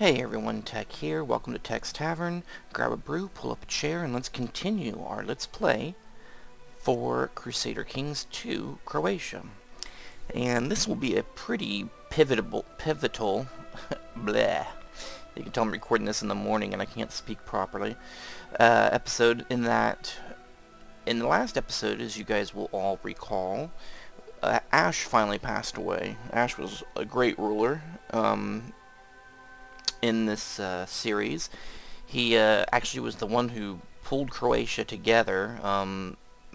Hey everyone, Tech here. Welcome to Tech's Tavern. Grab a brew, pull up a chair, and let's continue our Let's Play for Crusader Kings 2 Croatia. And this will be a pretty pivotal bleh. You can tell I'm recording this in the morning and I can't speak properly. Episode in that, in the last episode, as you guys will all recall, Ash finally passed away. Ash was a great ruler. In this series. He actually was the one who pulled Croatia together.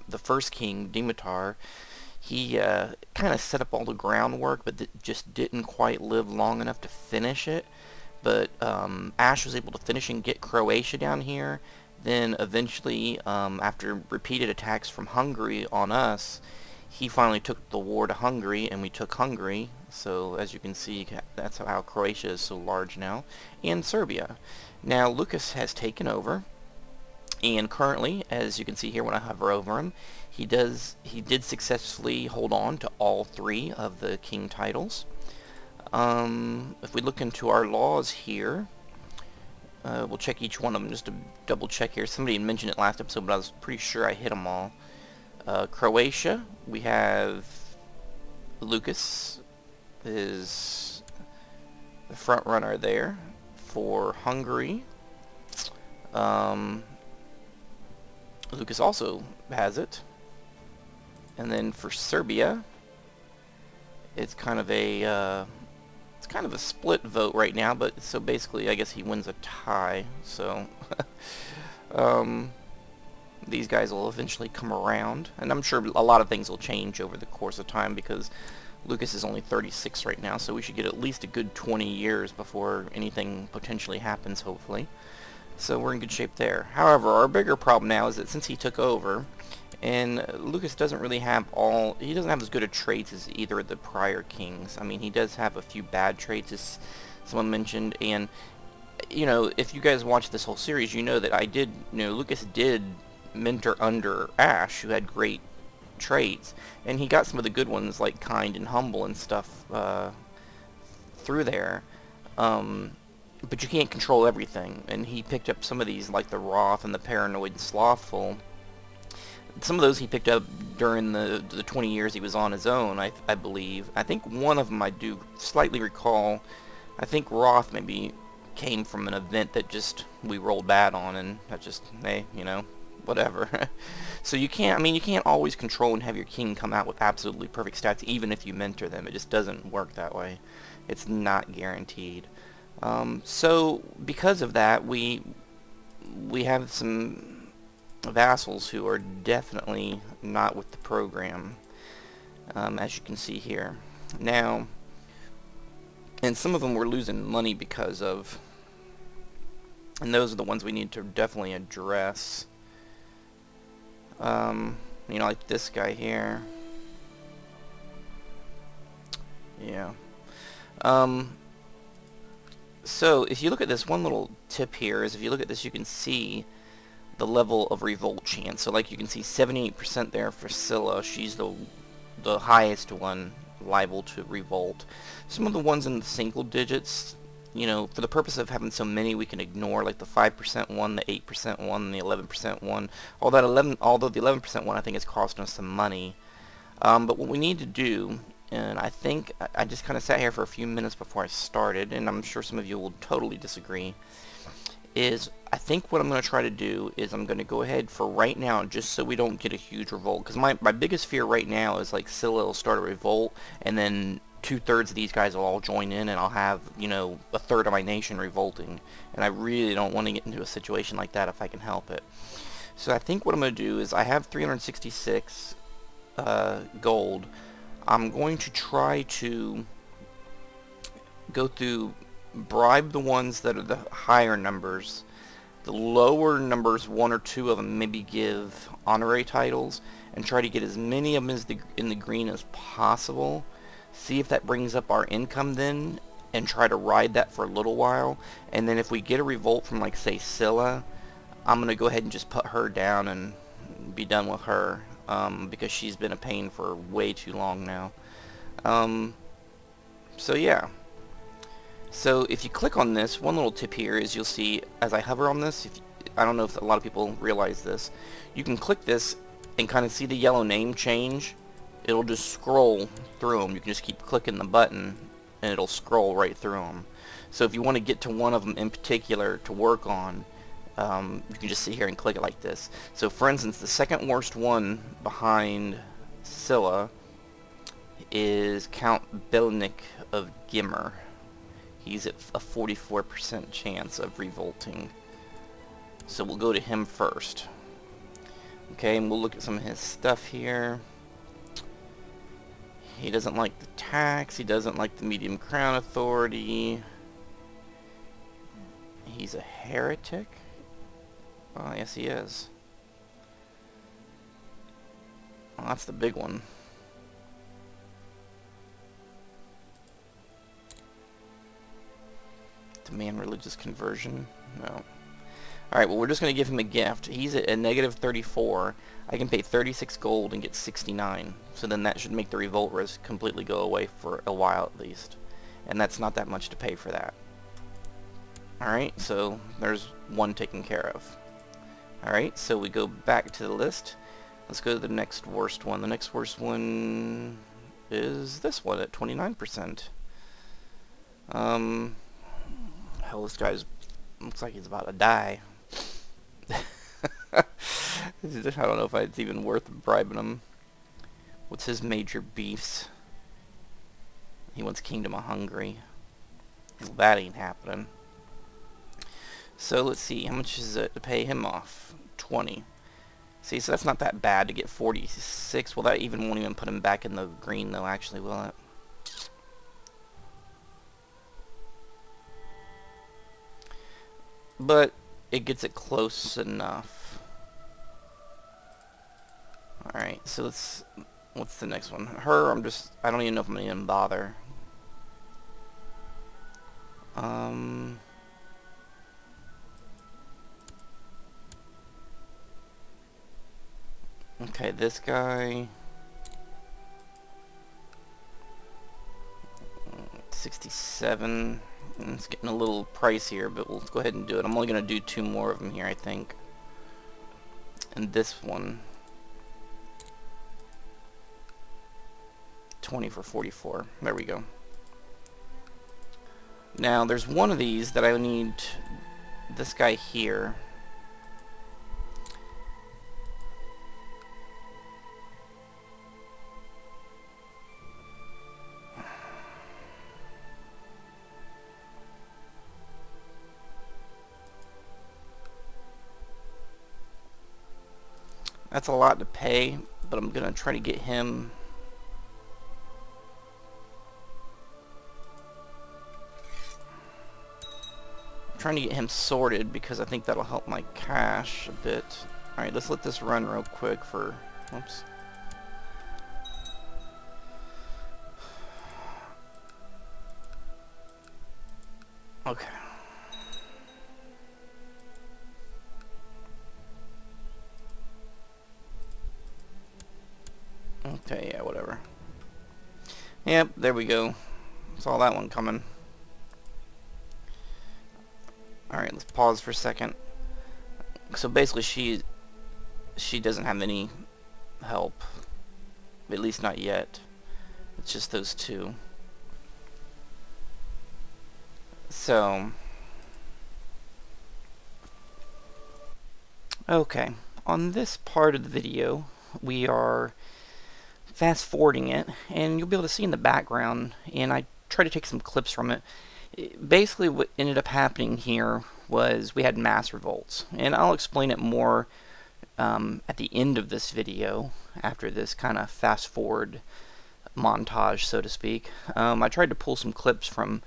The first king, Dimitar, he kind of set up all the groundwork, but just didn't quite live long enough to finish it. But Ash was able to finish and get Croatia down here. Then eventually, after repeated attacks from Hungary on us, he finally took the war to Hungary, and we took Hungary. So as you can see, that's how Croatia is so large now, and Serbia. Now Lucas has taken over, and currently, as you can see here when I hover over him, he did successfully hold on to all three of the king titles. If we look into our laws here, we'll check each one of them just to double check here. Somebody mentioned it last episode, but I was pretty sure I hit them all. Croatia, we have Lucas is the front runner there. For Hungary, Lucas also has it. And then for Serbia, it's kind of a split vote right now, but so basically I guess he wins a tie. So these guys will eventually come around, and I'm sure a lot of things will change over the course of time because Lucas is only 36 right now, so we should get at least a good 20 years before anything potentially happens, hopefully. So we're in good shape there. However, our bigger problem now is that since he took over, and Lucas doesn't really have he doesn't have as good a traits as either of the prior kings. I mean, he does have a few bad traits, as someone mentioned, and you know, if you guys watch this whole series, you know that Lucas did mentor under Ash, who had great traits, and he got some of the good ones like kind and humble and stuff through there, but you can't control everything, and he picked up some of these like the wrath and the paranoid and slothful. Some of those he picked up during the 20 years he was on his own, I believe. I think one of them I do slightly recall. I think wrath maybe came from an event that just we rolled bad on, and that just, hey, you know, whatever. So you can't always control and have your king come out with absolutely perfect stats, even if you mentor them. It just doesn't work that way. It's not guaranteed. So because of that, we have some vassals who are definitely not with the program, as you can see here. Now, and some of them we're losing money because of, and those are the ones we need to definitely address. You know, like this guy here. Yeah. So if you look at this, one little tip here is if you look at this, you can see the level of revolt chance. So like you can see 78% there for Scylla. She's the highest one liable to revolt. Some of the ones in the single digits, you know, for the purpose of having so many, we can ignore like the 5% one, the 8% one, and the 11% one. Although the 11% one I think is costing us some money. But what we need to do, and I think I just kind of sat here for a few minutes before I started, and I'm sure some of you will totally disagree, is I think what I'm going to try to do is I'm going to go ahead for right now, just so we don't get a huge revolt, because my biggest fear right now is like Scylla will start a revolt, and then 2/3 of these guys will all join in, and I'll have, you know, 1/3 of my nation revolting, and I really don't want to get into a situation like that if I can help it. So I think what I'm going to do is I have 366 gold. I'm going to try to go through, bribe the ones that are the higher numbers. The lower numbers, one or two of them, maybe give honorary titles, and try to get as many of them in the green as possible. See if that brings up our income then, and try to ride that for a little while. And then if we get a revolt from, like, say, Scylla, I'm going to go ahead and just put her down and be done with her, because she's been a pain for way too long now. So yeah. So if you click on this, one little tip here is you'll see as I hover on this, I don't know if a lot of people realize this, you can click this and kind of see the yellow name change. It'll just scroll through them. You can just keep clicking the button and it'll scroll right through them. So if you want to get to one of them in particular to work on, you can just sit here and click it like this. So for instance, the second worst one behind Scylla is Count Belnik of Gimmer. He's at a 44% chance of revolting. So we'll go to him first. Okay, and we'll look at some of his stuff here. He doesn't like the tax, he doesn't like the medium crown authority. He's a heretic? Oh, yes he is. Well, that's the big one. Demand religious conversion? No. Alright, well we're just going to give him a gift. He's at a negative 34. I can pay 36 gold and get 69. So then that should make the revolt risk completely go away for a while at least. And that's not that much to pay for that. Alright, so there's one taken care of. Alright, so we go back to the list. Let's go to the next worst one. The next worst one is this one at 29%. Hell, this guy's looks like he's about to die. I don't know if it's even worth bribing him. What's his major beefs? He wants Kingdom of Hungary. Well, that ain't happening. So let's see, how much is it to pay him off? 20. See, so that's not that bad to get 46. Well, that even won't even put him back in the green though, actually, will it? But it gets it close enough. Alright, so let's... What's the next one? Her, I don't even know if I'm gonna even bother. Okay, this guy... 67. It's getting a little pricier, but we'll go ahead and do it. I'm only going to do 2 more of them here, I think. And this one... 20 for 44. There we go. Now, there's one of these that I need... This guy here... That's a lot to pay, but I'm gonna try to get him. I'm trying to get him sorted because I think that'll help my cash a bit. Alright, let's let this run real quick for... Oops. Okay. Okay, yeah, whatever. Yep, there we go. Saw that one coming. Alright, let's pause for a second. So basically she doesn't have any help. At least not yet. It's just those two. So... Okay, on this part of the video, we are fast forwarding it, and you'll be able to see in the background, and I try to take some clips from it. Basically what ended up happening here was we had mass revolts, and I'll explain it more at the end of this video after this kind of fast forward montage, so to speak. I tried to pull some clips from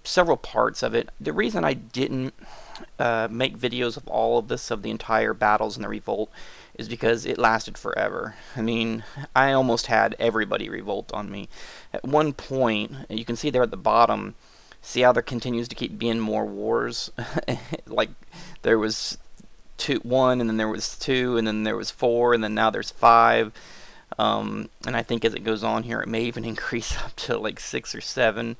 several parts of it. The reason I didn't make videos of all of this, of the entire battles in the revolt, is because it lasted forever. I mean, I almost had everybody revolt on me. At one point, you can see there at the bottom, see how there continues to keep being more wars? Like, there was 1, and then there was 2, and then there was 4, and then now there's 5. And I think as it goes on here, it may even increase up to like 6 or 7.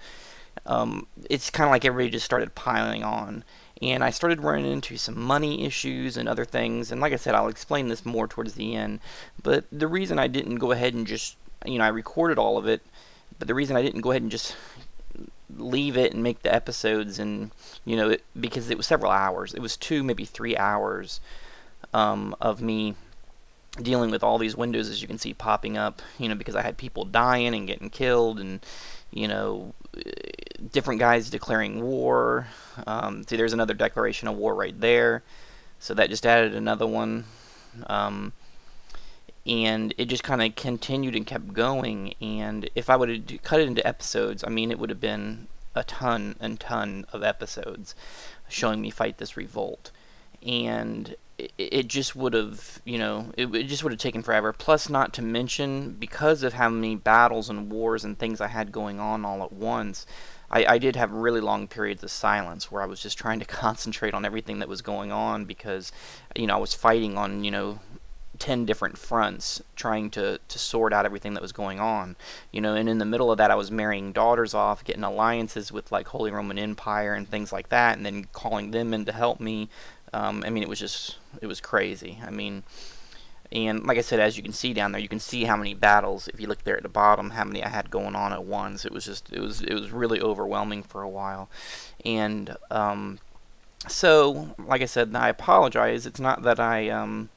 it's kind of like everybody just started piling on. And I started running into some money issues and other things. And like I said, I'll explain this more towards the end. But the reason I didn't go ahead and just, I recorded all of it. But the reason I didn't go ahead and just leave it and make the episodes, and, because it was several hours. It was 2, maybe 3 hours of me dealing with all these windows, as you can see, popping up, because I had people dying and getting killed, and, different guys declaring war. See, there's another declaration of war right there. So that just added another one. And it just kind of continued and kept going. And if I would have cut it into episodes, it would have been a ton and ton of episodes showing me fight this revolt. And it just would have, it just would have taken forever. Plus, not to mention, because of how many battles and wars and things I had going on all at once, I did have really long periods of silence where I was just trying to concentrate on everything that was going on, because, I was fighting on, 10 different fronts, trying to sort out everything that was going on, and in the middle of that I was marrying daughters off, getting alliances with like Holy Roman Empire and things like that, and then calling them in to help me. It was crazy. And like I said, as you can see down there, you can see how many battles, if you look there at the bottom, how many I had going on at once. It was really overwhelming for a while. And so, like I said, I apologize. It's not that I am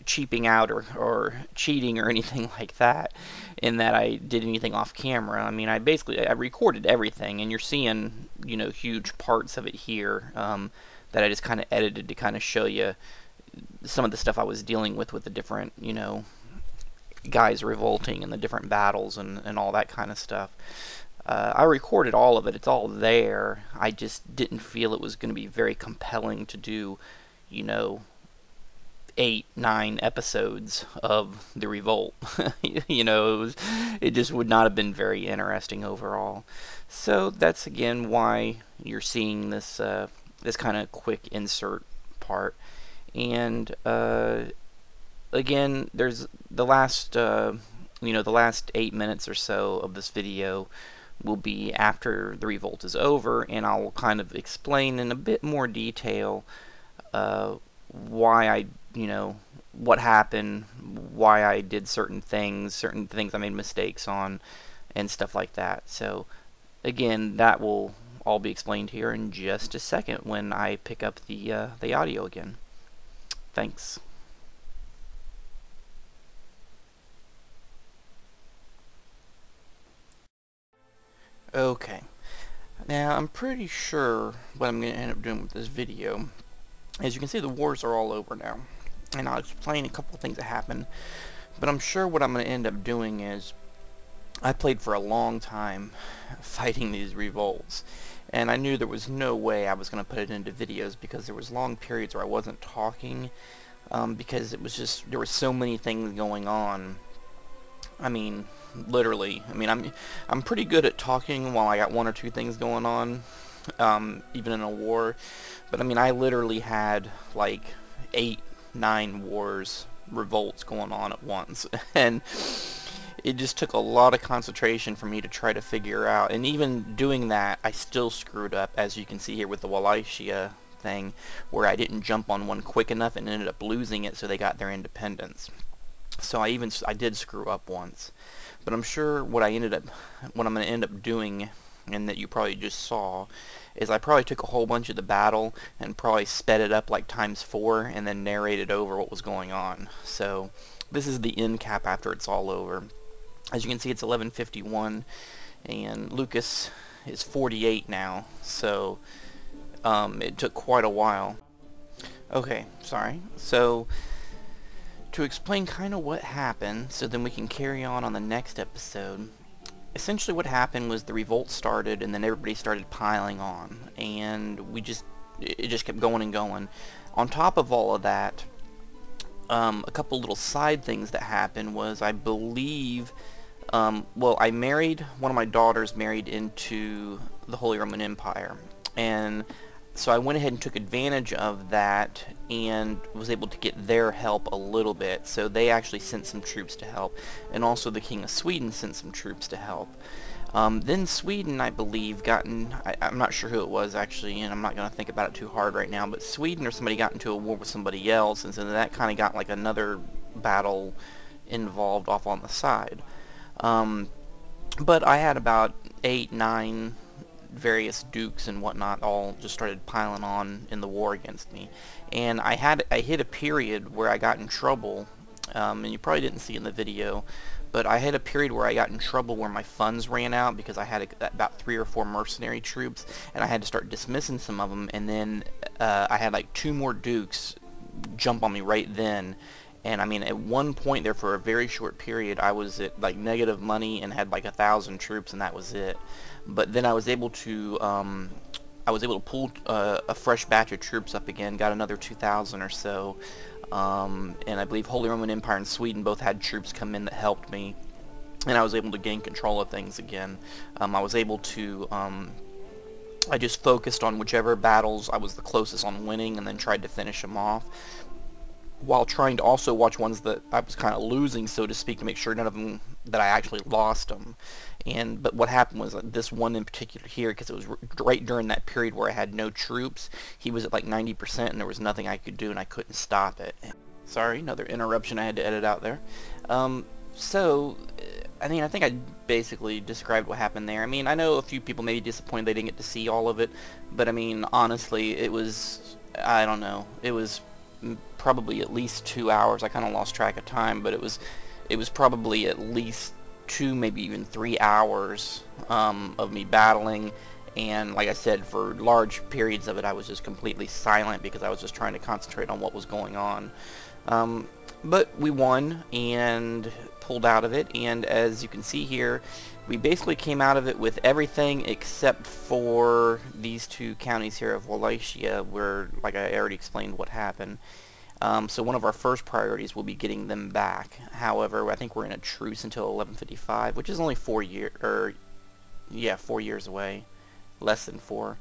cheaping out or cheating or anything like that, in that I did anything off camera. I recorded everything, and you're seeing, huge parts of it here that I just kind of edited to kind of show you some of the stuff I was dealing with the different, guys revolting and the different battles and all that kind of stuff. I recorded all of it. It's all there. I just didn't feel it was going to be very compelling to do, 8, 9 episodes of the revolt. It just would not have been very interesting overall. So that's again why you're seeing this this kind of quick insert part. And again, there's the last the last 8 minutes or so of this video will be after the revolt is over, and I'll kind of explain in a bit more detail why I, what happened, why I did certain things I made mistakes on, and stuff like that. So again, that will all be explained here in just a second when I pick up the audio again. Thanks. Okay, now I'm pretty sure what I'm going to end up doing with this video. As you can see, the wars are all over now, and I'll explain a couple of things that happened, but I'm sure what I'm going to end up doing is, I played for a long time fighting these revolts, and I knew there was no way I was going to put it into videos, because there was long periods where I wasn't talking, because it was just, there were so many things going on. Literally, I'm pretty good at talking while I got 1 or 2 things going on, even in a war, but I literally had like 8, 9 revolts going on at once, and it just took a lot of concentration for me to try to figure out, and even doing that, I still screwed up, as you can see here with the Wallachia thing, where I didn't jump on one quick enough and ended up losing it, so they got their independence. So I did screw up once. But I'm sure what I'm going to end up doing, and that you probably just saw, is I probably took a whole bunch of the battle and probably sped it up like ×4 and then narrated over what was going on. So this is the end cap after it's all over. As you can see, it's 11:51, and Lucas is 48 now, so it took quite a while. Okay, sorry. So to explain kind of what happened, so then we can carry on the next episode. Essentially what happened was the revolt started, and then everybody started piling on, and it just kept going and going. On top of all of that, a couple little side things that happened was, I believe, well, I married, one of my daughters married into the Holy Roman Empire, and so I went ahead and took advantage of that and was able to get their help a little bit. So they actually sent some troops to help, and also the King of Sweden sent some troops to help. Then Sweden, I believe, I'm not sure who it was actually, and I'm not going to think about it too hard right now, but Sweden or somebody got into a war with somebody else, and so that kind of got like another battle involved off on the side. But I had about 8, 9 various dukes and whatnot all just started piling on in the war against me. And I hit a period where I got in trouble, and you probably didn't see in the video, but I had a period where I got in trouble where my funds ran out because I had about 3 or 4 mercenary troops, and I had to start dismissing some of them, and then I had like 2 more dukes jump on me right then. And I mean, at one point there, for a very short period, I was at like negative money and had like 1,000 troops, and that was it. But then I was able to pull a fresh batch of troops up again, got another 2,000 or so, and I believe Holy Roman Empire and Sweden both had troops come in that helped me, and I was able to gain control of things again. I was able to I just focused on whichever battles I was the closest on winning, and then tried to finish them off, while trying to also watch ones that I was kind of losing, so to speak, to make sure none of them that I actually lost them. But what happened was this one in particular here, because it was right during that period where I had no troops, he was at like 90% and there was nothing I could do, and I couldn't stop it. Sorry, another interruption I had to edit out there. So, I mean, I think I basically described what happened there. I mean, I know a few people may be disappointed they didn't get to see all of it, but I mean, honestly, it was, I don't know, it was probably at least 2 hours. I kind of lost track of time, but it was probably at least 2, maybe even 3 hours of me battling, and like I said, for large periods of it I was just completely silent because I was just trying to concentrate on what was going on. But we won and pulled out of it, and as you can see here, we basically came out of it with everything except for these 2 counties here of Wallachia, where, like I already explained what happened. So one of our first priorities will be getting them back. However, I think we're in a truce until 1155, which is only 4 years, or yeah, 4 years away, less than 4.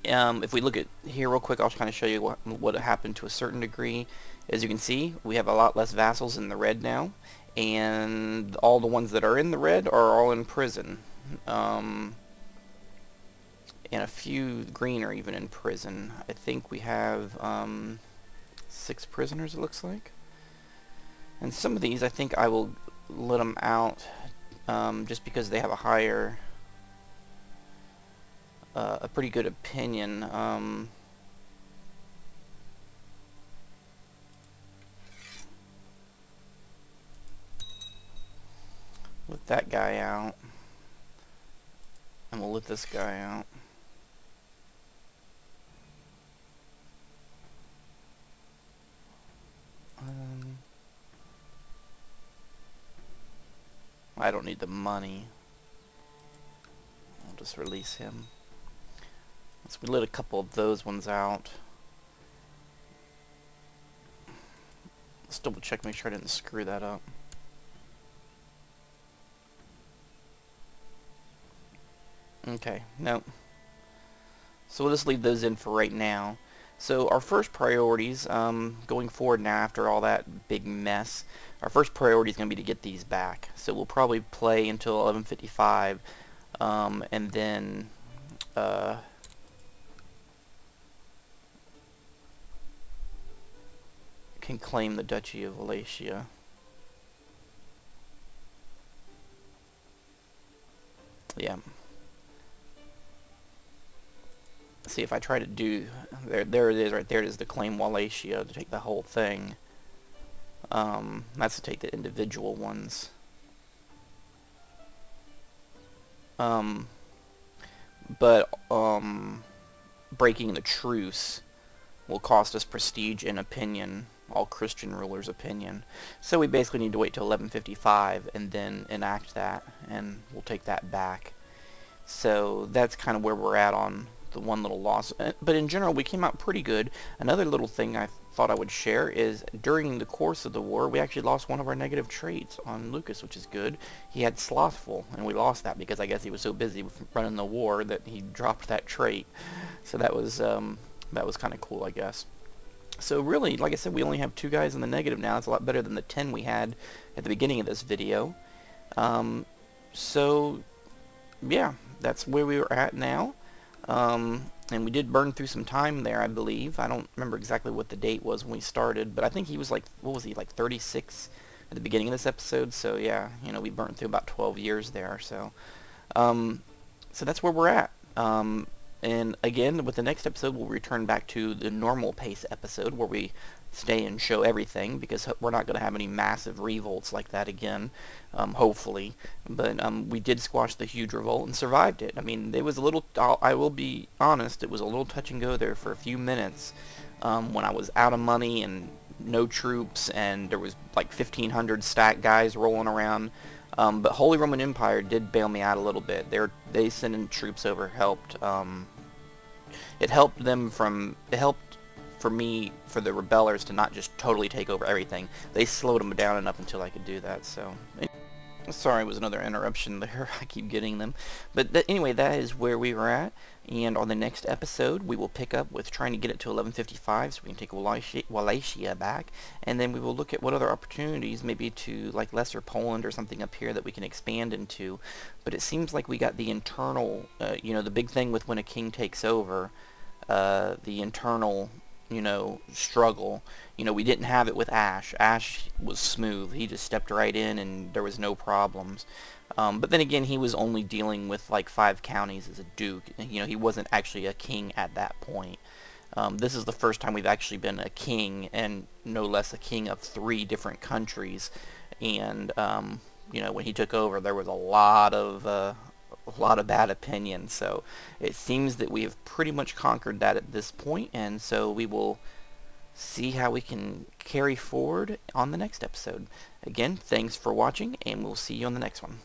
If we look at here real quick, I'll kind of show you what happened to a certain degree. As you can see, we have a lot less vassals in the red now, and all the ones that are in the red are all in prison. And a few green are even in prison. I think we have 6 prisoners, it looks like. And some of these, I think I will let them out just because they have a higher, a pretty good opinion. Let that guy out, and we'll let this guy out. I don't need the money. I'll just release him. So we let a couple of those ones out. Let's double check, make sure I didn't screw that up. Okay, no. So we'll just leave those in for right now. So our first priorities, going forward now after all that big mess, our first priority is going to be to get these back. So we'll probably play until 1155, and then can claim the Duchy of Wallachia. Yeah. See, if I try to do, there it is right there, it is to claim Wallachia, to take the whole thing. That's to take the individual ones. But breaking the truce will cost us prestige and opinion, all Christian rulers' opinion. So we basically need to wait till 1155 and then enact that, and we'll take that back. So that's kind of where we're at on the one little loss. But in general, we came out pretty good. Another little thing I thought I would share is during the course of the war, we actually lost one of our negative traits on Lucas, which is good. He had slothful, and we lost that because I guess he was so busy with running the war that he dropped that trait. So that was kind of cool, I guess. So really, like I said, we only have 2 guys in the negative now. It's a lot better than the 10 we had at the beginning of this video. So yeah, that's where we were at now. And we did burn through some time there, I believe. I don't remember exactly what the date was when we started, but I think he was like, what was he, like 36 at the beginning of this episode? So yeah, you know, we burnt through about 12 years there. So, so that's where we're at. And again, with the next episode, we'll return back to the normal pace episode where we stay and show everything, because we're not going to have any massive revolts like that again, hopefully. But we did squash the huge revolt and survived it. I mean, it was a little, I will be honest, it was a little touch and go there for a few minutes when I was out of money and no troops, and there was like 1,500 stack guys rolling around. But Holy Roman Empire did bail me out a little bit. They sending troops over helped. It helped them from, it helped for me, for the rebellers to not just totally take over everything. They slowed them down enough until I could do that. So, sorry, it was another interruption there. I keep getting them. But anyway, that is where we were at. And on the next episode, we will pick up with trying to get it to 1155 so we can take Wallachia back. And then we will look at what other opportunities, maybe to like Lesser Poland or something up here that we can expand into. But it seems like we got the internal, you know, the big thing with when a king takes over, the internal, you know, struggle. You know, we didn't have it with Ash. Ash was smooth. He just stepped right in and there was no problems. But then again, he was only dealing with like 5 counties as a duke. You know, he wasn't actually a king at that point. This is the first time we've actually been a king, and no less a king of 3 different countries. And you know, when he took over, there was a lot of bad opinion. So it seems that we have pretty much conquered that at this point, and so we will see how we can carry forward on the next episode. Again, thanks for watching, and we'll see you on the next one.